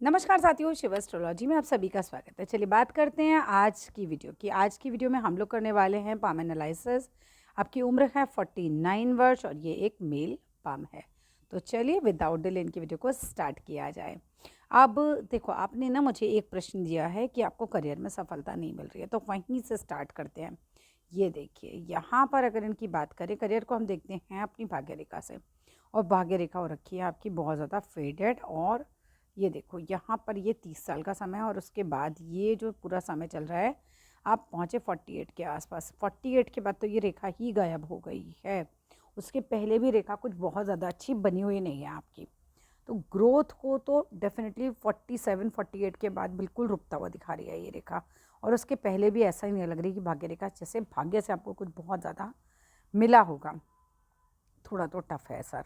नमस्कार साथियों, शिव एस्ट्रोलॉजी में आप सभी का स्वागत है। चलिए बात करते हैं आज की वीडियो की। आज की वीडियो में हम लोग करने वाले हैं पाम एनालिसिस। आपकी उम्र है 49 वर्ष और ये एक मेल पाम है। तो चलिए विदाउट डिले इनकी वीडियो को स्टार्ट किया जाए। अब देखो, आपने ना मुझे एक प्रश्न दिया है कि आपको करियर में सफलता नहीं मिल रही है, तो वहीं से स्टार्ट करते हैं। ये देखिए, यहाँ पर अगर इनकी बात करें, करियर को हम देखते हैं अपनी भाग्य रेखा से, और भाग्य रेखा हो रखी है आपकी बहुत ज़्यादा फेडेड। और ये देखो, यहाँ पर ये 30 साल का समय है और उसके बाद ये जो पूरा समय चल रहा है, आप पहुँचे 48 के आसपास। 48 के बाद तो ये रेखा ही गायब हो गई है। उसके पहले भी रेखा कुछ बहुत ज़्यादा अच्छी बनी हुई नहीं है आपकी। तो ग्रोथ को तो डेफिनेटली 47 48 के बाद बिल्कुल रुकता हुआ दिखा रही है ये रेखा। और उसके पहले भी ऐसा ही नहीं लग रही कि भाग्य रेखा जैसे भाग्य से आपको कुछ बहुत ज़्यादा मिला होगा। थोड़ा तो टफ है सर।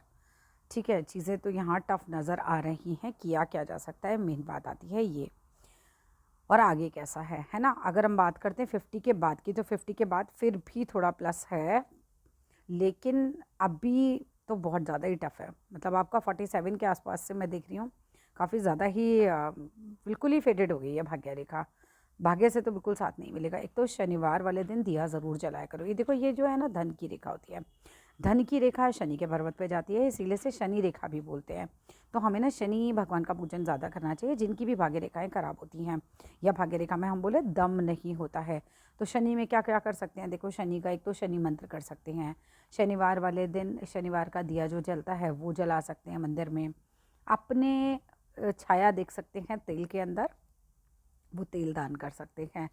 ठीक है, चीज़ें तो यहाँ टफ नज़र आ रही हैं। किया क्या जा सकता है, मेन बात आती है ये। और आगे कैसा है ना। अगर हम बात करते हैं 50 के बाद की, तो 50 के बाद फिर भी थोड़ा प्लस है, लेकिन अभी तो बहुत ज़्यादा ही टफ है। मतलब आपका 47 के आसपास से मैं देख रही हूँ काफ़ी ज़्यादा ही बिल्कुल ही फेडेड हो गई है भाग्य रेखा। भाग्य से तो बिल्कुल साथ नहीं मिलेगा। एक तो शनिवार वाले दिन दिया ज़रूर जलाया करो। ये देखो, ये जो है ना धन की रेखा होती है। धन की रेखा शनि के पर्वत पे जाती है, इसीलिए से शनि रेखा भी बोलते हैं। तो हमें ना शनि भगवान का पूजन ज़्यादा करना चाहिए, जिनकी भी भाग्य रेखाएं खराब होती हैं या भाग्य रेखा में हम बोले दम नहीं होता है। तो शनि में क्या क्या कर सकते हैं, देखो शनि का एक तो शनि मंत्र कर सकते हैं। शनिवार वाले दिन शनिवार का दिया जो जलता है वो जला सकते हैं मंदिर में। अपने छाया देख सकते हैं तेल के अंदर, वो तेल दान कर सकते हैं।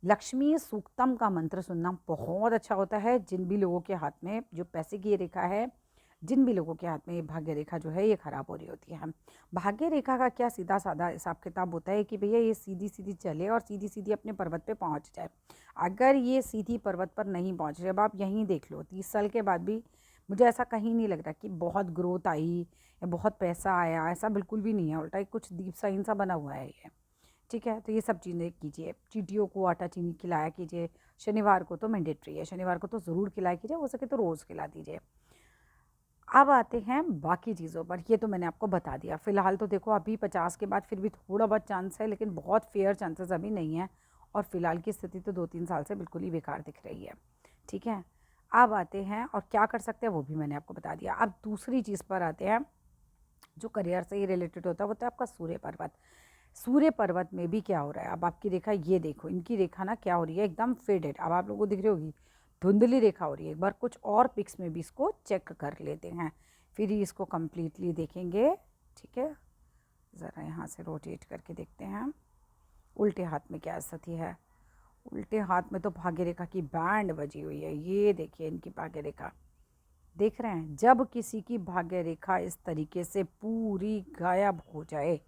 लक्ष्मी सूक्तम का मंत्र सुनना बहुत अच्छा होता है। जिन भी लोगों के हाथ में जो पैसे की रेखा है, जिन भी लोगों के हाथ में ये भाग्य रेखा जो है ये खराब हो रही होती है। भाग्य रेखा का क्या सीधा साधा हिसाब किताब होता है कि भैया ये सीधी सीधी चले और सीधी सीधी अपने पर्वत पे पहुंच जाए। अगर ये सीधी पर्वत पर नहीं पहुंच रही, अब आप यहीं देख लो 30 साल के बाद भी मुझे ऐसा कहीं नहीं लग रहा कि बहुत ग्रोथ आई या बहुत पैसा आया। ऐसा बिल्कुल भी नहीं है, उल्टा कुछ दीप साइन सा बना हुआ है ये। ठीक है, तो ये सब चीज़ें कीजिए। चींटियों को आटा चीनी खिलाया कीजिए। शनिवार को तो मैंडेटरी है, शनिवार को तो ज़रूर खिलाया कीजिए, हो सके तो रोज़ खिला दीजिए। अब आते हैं बाकी चीज़ों पर। ये तो मैंने आपको बता दिया। फ़िलहाल तो देखो, अभी 50 के बाद फिर भी थोड़ा बहुत चांस है, लेकिन बहुत फेयर चांसेस अभी नहीं है। और फ़िलहाल की स्थिति तो 2-3 साल से बिल्कुल ही बेकार दिख रही है। ठीक है, अब आते हैं और क्या कर सकते हैं वो भी मैंने आपको बता दिया। अब दूसरी चीज़ पर आते हैं जो करियर से ही रिलेटेड होता है, वो तो आपका सूर्य पर्वत। सूर्य पर्वत में भी क्या हो रहा है, अब आपकी रेखा ये देखो, इनकी रेखा ना क्या हो रही है, एकदम फेडेड। अब आप लोगों को दिख रही होगी, धुंधली रेखा हो रही है। एक बार कुछ और पिक्स में भी इसको चेक कर लेते हैं, फिर ही इसको कंप्लीटली देखेंगे। ठीक है, ज़रा यहाँ से रोटेट करके देखते हैं उल्टे हाथ में क्या स्थिति है। उल्टे हाथ में तो भाग्य रेखा की बैंड बजी हुई है। ये देखिए इनकी भाग्य रेखा, देख रहे हैं। जब किसी की भाग्य रेखा इस तरीके से पूरी गायब हो जाए,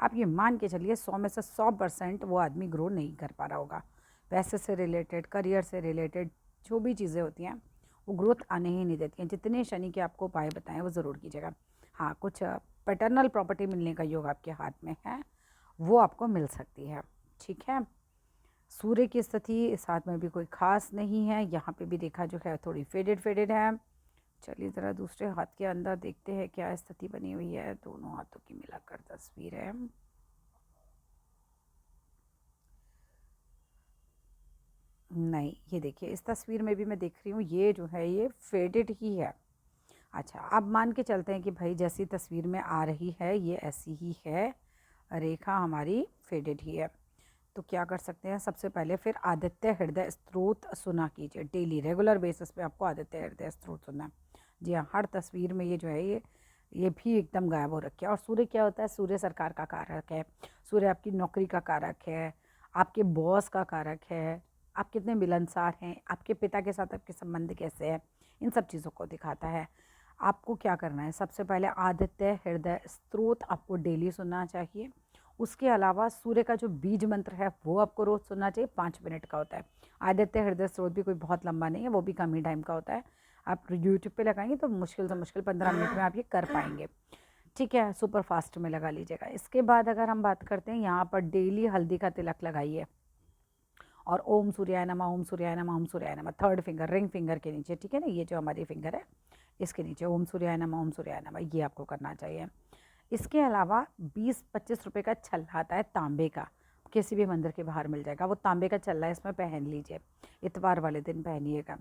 आप ये मान के चलिए 100 में से 100% वो आदमी ग्रो नहीं कर पा रहा होगा। पैसे से रिलेटेड, करियर से रिलेटेड जो भी चीज़ें होती हैं वो ग्रोथ आने ही नहीं देती हैं। जितने शनि के आपको उपाय बताएं वो ज़रूर कीजिएगा। हाँ, कुछ पैटर्नल प्रॉपर्टी मिलने का योग आपके हाथ में है, वो आपको मिल सकती है। ठीक है, सूर्य की स्थिति इस हाथ में भी कोई खास नहीं है। यहाँ पे भी रेखा जो है थोड़ी फेडेड फेडेड है। चलिए ज़रा दूसरे हाथ के अंदर देखते हैं क्या स्थिति बनी हुई है। दोनों हाथों की मिलाकर तस्वीर है। नहीं, ये देखिए इस तस्वीर में भी मैं देख रही हूँ ये जो है ये फेडेड ही है। अच्छा, अब मान के चलते हैं कि भाई जैसी तस्वीर में आ रही है ये ऐसी ही है, रेखा हमारी फेडेड ही है। तो क्या कर सकते हैं, सबसे पहले फिर आदित्य हृदय स्तोत्र सुना कीजिए। डेली रेगुलर बेसिस पे आपको आदित्य हृदय स्तोत्र सुनना है। जी हाँ, हर तस्वीर में ये जो है ये भी एकदम गायब हो रखी है। और सूर्य क्या होता है, सूर्य सरकार का कारक है। सूर्य आपकी नौकरी का कारक है, आपके बॉस का कारक है, आप कितने मिलनसार हैं, आपके पिता के साथ आपके संबंध कैसे हैं, इन सब चीज़ों को दिखाता है। आपको क्या करना है, सबसे पहले आदित्य हृदय स्तोत्र आपको डेली सुनना चाहिए। उसके अलावा सूर्य का जो बीज मंत्र है वो आपको रोज़ सुनना चाहिए, 5 मिनट का होता है। आदित्य हृदय स्तोत्र भी कोई बहुत लंबा नहीं है, वो भी कम ही टाइम का होता है। आप यूट्यूब पे लगाएंगे तो मुश्किल से मुश्किल 15 मिनट में आप ये कर पाएंगे। ठीक है, सुपर फास्ट में लगा लीजिएगा। इसके बाद अगर हम बात करते हैं, यहाँ पर डेली हल्दी का तिलक लगाइए और ओम सूर्याय नमः, ओम सूर्याय नमः, ओम सूर्याय नमः, थर्ड फिंगर रिंग फिंगर के नीचे, ठीक है ना, ये जो हमारी फिंगर है इसके नीचे ओम सूर्याय नमः, ओम सूर्याय नमः, ये आपको करना चाहिए। इसके अलावा 20-25 रुपए का छल्ला आता है तांबे का, किसी भी मंदिर के बाहर मिल जाएगा, वो तांबे का छल्ला इसमें पहन लीजिए, इतवार वाले दिन पहनिएगा।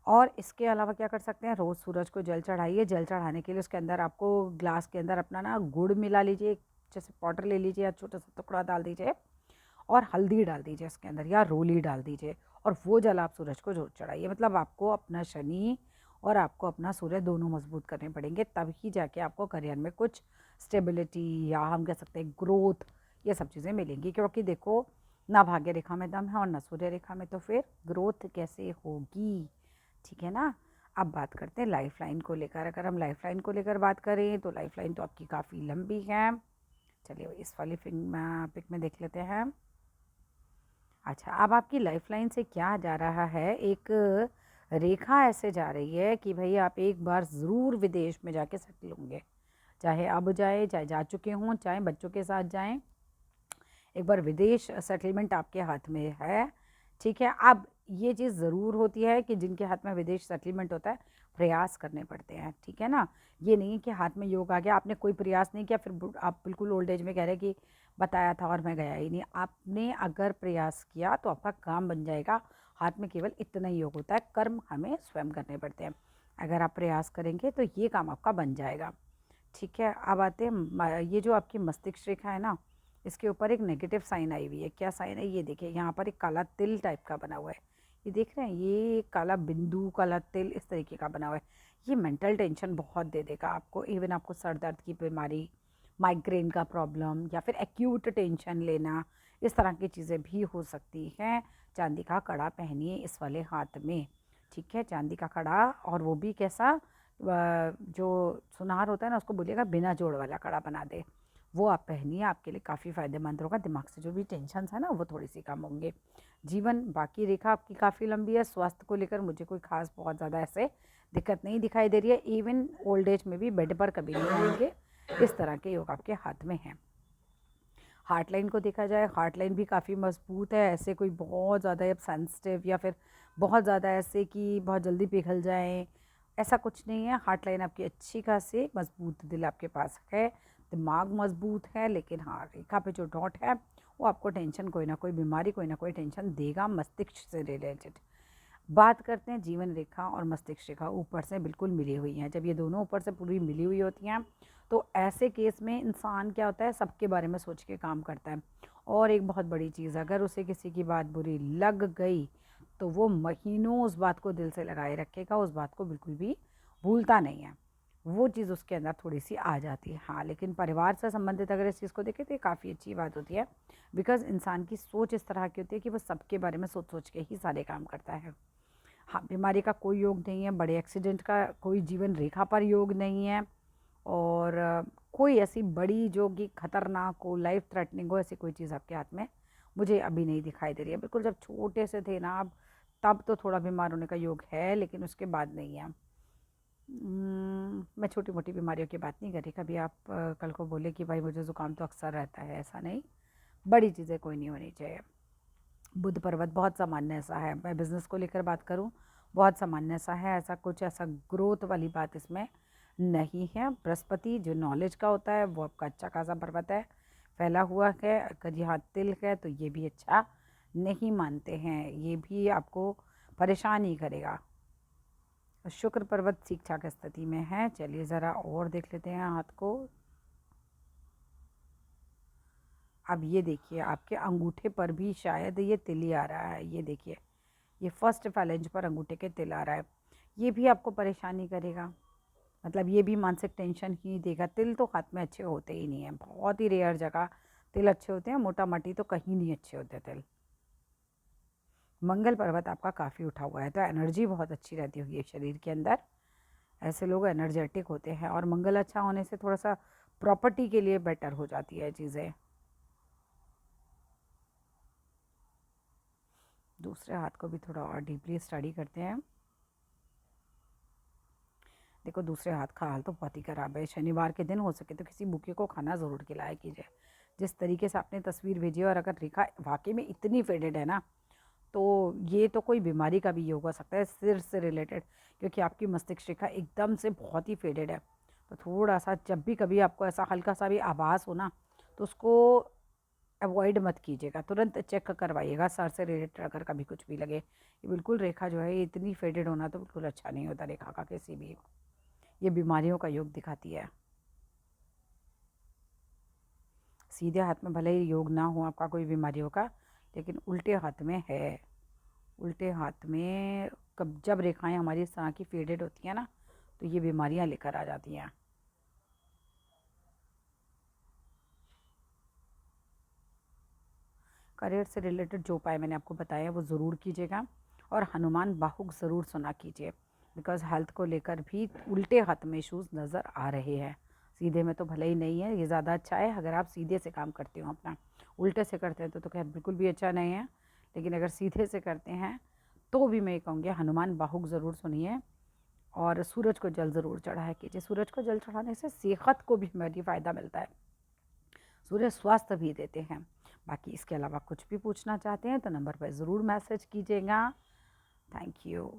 और इसके अलावा क्या कर सकते हैं, रोज़ सूरज को जल चढ़ाइए। जल चढ़ाने के लिए उसके अंदर आपको ग्लास के अंदर अपना ना गुड़ मिला लीजिए, जैसे पाउडर ले लीजिए या छोटा सा टुकड़ा डाल दीजिए और हल्दी डाल दीजिए इसके अंदर या रोली डाल दीजिए और वो जल आप सूरज को जरूर चढ़ाइए। मतलब आपको अपना शनि और आपको अपना सूर्य दोनों मजबूत करने पड़ेंगे, तब ही जाके आपको करियर में कुछ स्टेबिलिटी या हम कह सकते हैं ग्रोथ, ये सब चीज़ें मिलेंगी। क्योंकि देखो, ना भाग्य रेखा में दम है और ना सूर्य रेखा में, तो फिर ग्रोथ कैसे होगी, ठीक है ना। अब बात करते हैं लाइफ लाइन को लेकर। अगर हम लाइफ लाइन को लेकर बात करें तो लाइफ लाइन तो आपकी काफ़ी लंबी है। चलिए इस वाली पिक में देख लेते हैं। अच्छा, अब आपकी लाइफ लाइन से क्या जा रहा है, एक रेखा ऐसे जा रही है कि भाई आप एक बार ज़रूर विदेश में जाके सेटल होंगे, चाहे अब जाए, चाहे जा चुके हों, चाहे बच्चों के साथ जाएं, एक बार विदेश सेटलमेंट आपके हाथ में है, ठीक है। अब ये चीज़ ज़रूर होती है कि जिनके हाथ में विदेश सेटलमेंट होता है, प्रयास करने पड़ते हैं, ठीक है ना। ये नहीं कि हाथ में योग आ गया, आपने कोई प्रयास नहीं किया, फिर आप बिल्कुल ओल्ड एज में कह रहे हैं कि बताया था और मैं गया ही नहीं। आपने अगर प्रयास किया तो आपका काम बन जाएगा। हाथ में केवल इतना ही योग होता है, कर्म हमें स्वयं करने पड़ते हैं। अगर आप प्रयास करेंगे तो ये काम आपका बन जाएगा, ठीक है। अब आते हैं, ये जो आपकी मस्तिष्क रेखा है ना, इसके ऊपर एक नेगेटिव साइन आई हुई है। क्या साइन है, ये देखिए, यहाँ पर एक काला तिल टाइप का बना हुआ है, ये देख रहे हैं, ये काला बिंदु, काला तिल इस तरीके का बना हुआ है। ये मेंटल टेंशन बहुत दे देगा आपको। इवन आपको सर दर्द की बीमारी, माइग्रेन का प्रॉब्लम या फिर एक्यूट टेंशन लेना, इस तरह की चीज़ें भी हो सकती हैं। चांदी का कड़ा पहनिए इस वाले हाथ में, ठीक है, चांदी का कड़ा, और वो भी कैसा, जो सुनार होता है ना, उसको बोलिएगा बिना जोड़ वाला कड़ा बना दे, वो आप पहनिए, आपके लिए काफ़ी फ़ायदेमंद होगा। दिमाग से जो भी टेंशन है ना, वो थोड़ी सी कम होंगे। जीवन बाकी रेखा आपकी काफ़ी लंबी है। स्वास्थ्य को लेकर मुझे कोई खास बहुत ज़्यादा ऐसे दिक्कत नहीं दिखाई दे रही है। इवन ओल्ड एज में भी बेड पर कभी नहीं आएंगे, इस तरह के योग आपके हाथ में हैं। हार्ट लाइन को देखा जाए, हार्ट लाइन भी काफ़ी मजबूत है। ऐसे कोई बहुत ज़्यादा सेंसिटिव या फिर बहुत ज़्यादा ऐसे कि बहुत जल्दी पिघल जाएं, ऐसा कुछ नहीं है। हार्ट लाइन आपकी अच्छी खासी मजबूत, दिल आपके पास है, दिमाग मजबूत है, लेकिन हाँ, रेखा पे जो डॉट है वो आपको टेंशन, कोई ना कोई बीमारी, कोई ना कोई टेंशन देगा मस्तिष्क से रिलेटेड। बात करते हैं जीवन रेखा और मस्तिष्क रेखा ऊपर से बिल्कुल मिली हुई हैं। जब ये दोनों ऊपर से पूरी मिली हुई होती हैं तो ऐसे केस में इंसान क्या होता है, सबके बारे में सोच के काम करता है। और एक बहुत बड़ी चीज़, अगर उसे किसी की बात बुरी लग गई तो वो महीनों उस बात को दिल से लगाए रखेगा, उस बात को बिल्कुल भी भूलता नहीं है। वो चीज़ उसके अंदर थोड़ी सी आ जाती है। हाँ, लेकिन परिवार से संबंधित अगर इस चीज़ को देखें तो ये काफ़ी अच्छी बात होती है, बिकॉज़ इंसान की सोच इस तरह की होती है कि वो सबके बारे में सोच सोच के ही सारे काम करता है। हाँ, बीमारी का कोई योग नहीं है, बड़े एक्सीडेंट का कोई जीवन रेखा पर योग नहीं है, और कोई ऐसी बड़ी जो कि खतरनाक हो, लाइफ थ्रेटनिंग हो, ऐसी कोई चीज़ आपके हाथ में मुझे अभी नहीं दिखाई दे रही है। बिल्कुल जब छोटे से थे ना आप, तब तो थोड़ा बीमार होने का योग है, लेकिन उसके बाद नहीं है। मैं छोटी मोटी बीमारियों की बात नहीं कर रही। कभी आप कल को बोले कि भाई मुझे ज़ुकाम तो अक्सर रहता है, ऐसा नहीं, बड़ी चीज़ें कोई नहीं होनी चाहिए। बुध पर्वत बहुत सामान्य सा है। मैं बिज़नेस को लेकर बात करूं, बहुत सामान्य सा है, ऐसा कुछ ऐसा ग्रोथ वाली बात इसमें नहीं है। बृहस्पति जो नॉलेज का होता है वो आपका अच्छा खासा पर्वत है, फैला हुआ है। अगर यहाँ तिल है तो ये भी अच्छा नहीं मानते हैं, ये भी आपको परेशान ही करेगा। शुक्र पर्वत ठीक ठाक स्थिति में है। चलिए ज़रा और देख लेते हैं हाथ को। अब ये देखिए, आपके अंगूठे पर भी शायद ये तिल ही आ रहा है। ये देखिए, ये फर्स्ट फैलेंज पर अंगूठे के तिल आ रहा है। ये भी आपको परेशानी करेगा, मतलब ये भी मानसिक टेंशन ही देगा। तिल तो हाथ में अच्छे होते ही नहीं है, बहुत ही रेयर जगह तिल अच्छे होते हैं, मोटा माटी तो कहीं नहीं अच्छे होते तिल। मंगल पर्वत आपका काफ़ी उठा हुआ है, तो एनर्जी बहुत अच्छी रहती होगी शरीर के अंदर। ऐसे लोग एनर्जेटिक होते हैं, और मंगल अच्छा होने से थोड़ा सा प्रॉपर्टी के लिए बेटर हो जाती है चीज़ें। दूसरे हाथ को भी थोड़ा और डीपली स्टडी करते हैं। देखो, दूसरे हाथ का हाल तो बहुत ही ख़राब है। शनिवार के दिन हो सके तो किसी भूखे को खाना ज़रूर खिलाया कीजिए। जिस तरीके से आपने तस्वीर भेजी है, और अगर रेखा वाकई में इतनी फेडेड है ना, तो ये तो कोई बीमारी का भी योग हो सकता है सिर से रिलेटेड, क्योंकि आपकी मस्तिष्क रेखा एकदम से बहुत ही फेडेड है। तो थोड़ा सा जब भी कभी आपको ऐसा हल्का सा भी आभास हो ना, तो उसको अवॉइड मत कीजिएगा, तुरंत चेक करवाइएगा सर से रिलेटेड अगर कभी कुछ भी लगे। ये बिल्कुल रेखा जो है ये इतनी फेडेड होना तो बिल्कुल अच्छा नहीं होता रेखा का किसी भी। ये बीमारियों का योग दिखाती है। सीधे हाथ में भले ही योग ना हो आपका कोई बीमारियों का, लेकिन उल्टे हाथ में है। उल्टे हाथ में कब जब रेखाएं हमारी इस तरह की फेडेड होती हैं ना, तो ये बीमारियां लेकर आ जाती हैं। करियर से रिलेटेड जो उपाय मैंने आपको बताया वो ज़रूर कीजिएगा, और हनुमान बाहुक ज़रूर सुना कीजिए, बिकॉज़ हेल्थ को लेकर भी उल्टे हाथ में इश्यूज़ नज़र आ रहे हैं। सीधे में तो भले ही नहीं है, ये ज़्यादा अच्छा है अगर आप सीधे से काम करते हो अपना। उल्टे से करते हैं तो खैर बिल्कुल भी अच्छा नहीं है, लेकिन अगर सीधे से करते हैं तो भी मैं ये कहूँगी हनुमान बाहुक ज़रूर सुनिए, और सूरज को जल ज़रूर चढ़ाया कीजिए। सूरज को जल चढ़ाने से सेहत को भी हमारी फ़ायदा मिलता है, सूर्य स्वास्थ्य भी देते हैं। बाकी इसके अलावा कुछ भी पूछना चाहते हैं तो नंबर पर ज़रूर मैसेज कीजिएगा। Thank you.